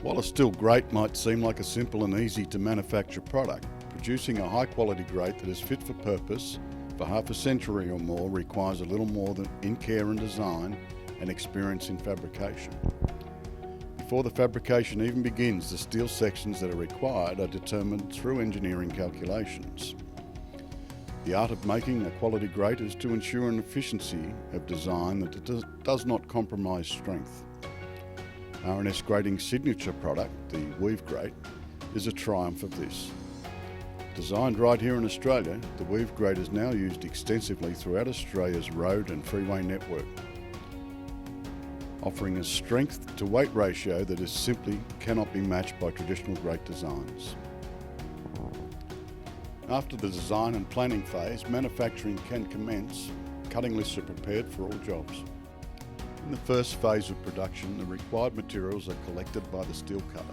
While a steel grate might seem like a simple and easy to manufacture product, producing a high quality grate that is fit for purpose for half a century or more requires a little more than in care and design and experience in fabrication. Before the fabrication even begins, the steel sections that are required are determined through engineering calculations. The art of making a quality grate is to ensure an efficiency of design that does not compromise strength. R&S Grating's signature product, the Weave Grate, is a triumph of this. Designed right here in Australia, the Weave Grate is now used extensively throughout Australia's road and freeway network, offering a strength to weight ratio that is simply cannot be matched by traditional grate designs. After the design and planning phase, manufacturing can commence. Cutting lists are prepared for all jobs. In the first phase of production, the required materials are collected by the steel cutter.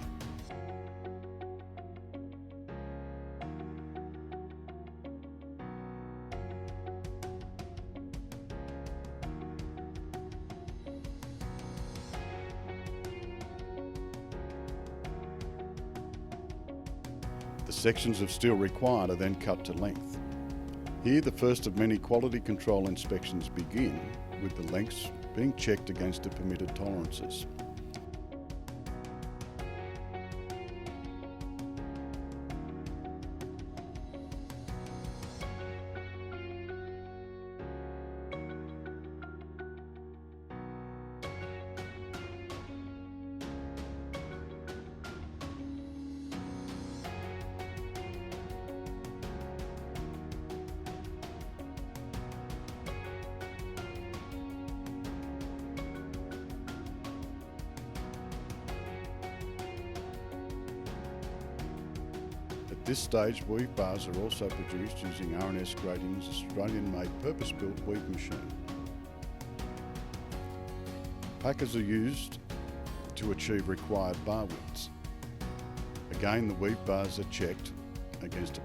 The sections of steel required are then cut to length. Here, the first of many quality control inspections begin, with the lengths being checked against the permitted tolerances. At this stage, weave bars are also produced using R&S Grating's Australian-made purpose-built weave machine. Packers are used to achieve required bar widths. Again, the weave bars are checked against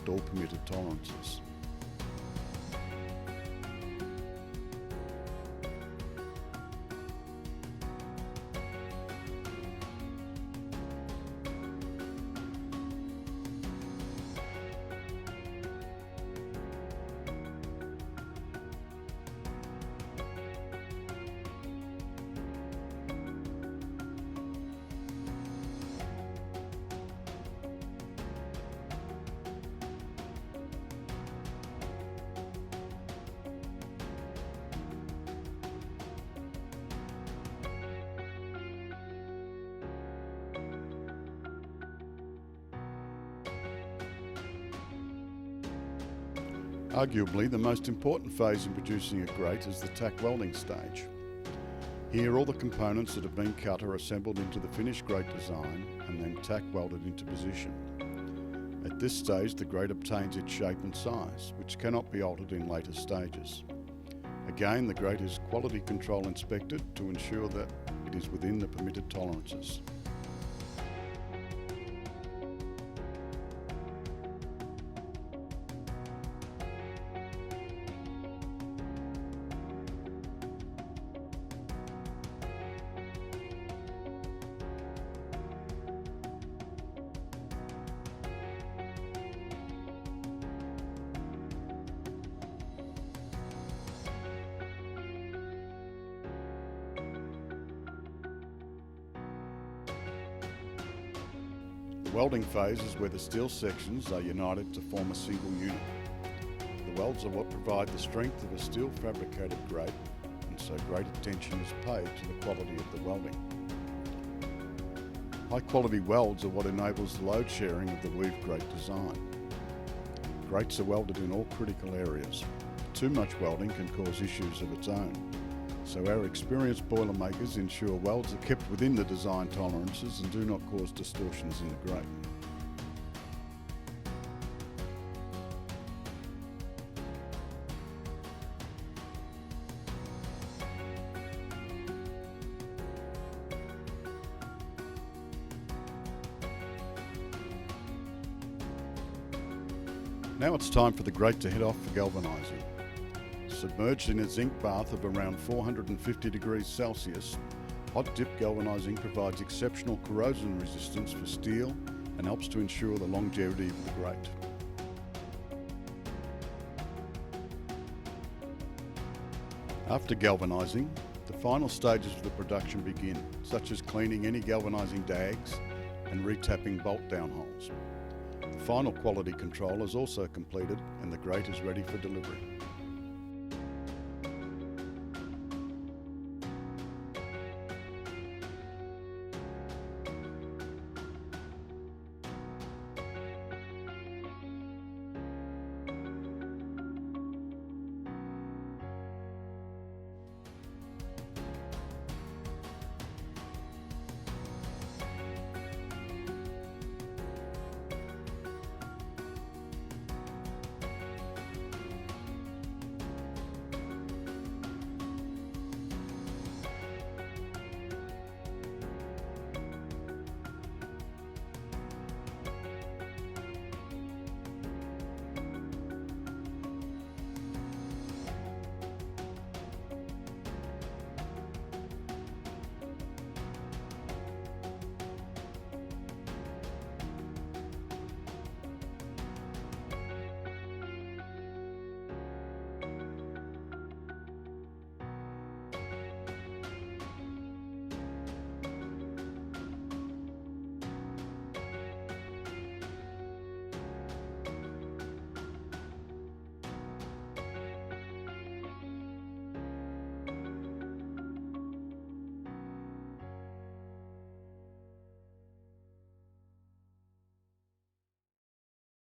all permitted tolerances. Arguably, the most important phase in producing a grate is the tack welding stage. Here, all the components that have been cut are assembled into the finished grate design and then tack welded into position. At this stage, the grate obtains its shape and size, which cannot be altered in later stages. Again, the grate is quality control inspected to ensure that it is within the permitted tolerances. The welding phase is where the steel sections are united to form a single unit. The welds are what provide the strength of a steel fabricated grate, and so great attention is paid to the quality of the welding. High quality welds are what enables the load sharing of the weave grate design. Grates are welded in all critical areas. Too much welding can cause issues of its own. So our experienced boilermakers ensure welds are kept within the design tolerances and do not cause distortions in the grate. Now it's time for the grate to head off for galvanising. Submerged in a zinc bath of around 450 degrees Celsius, Hot dip galvanizing provides exceptional corrosion resistance for steel and helps to ensure the longevity of the grate. After galvanizing, the final stages of the production begin, such as cleaning any galvanizing dags and retapping bolt down holes. The final quality control is also completed and the grate is ready for delivery.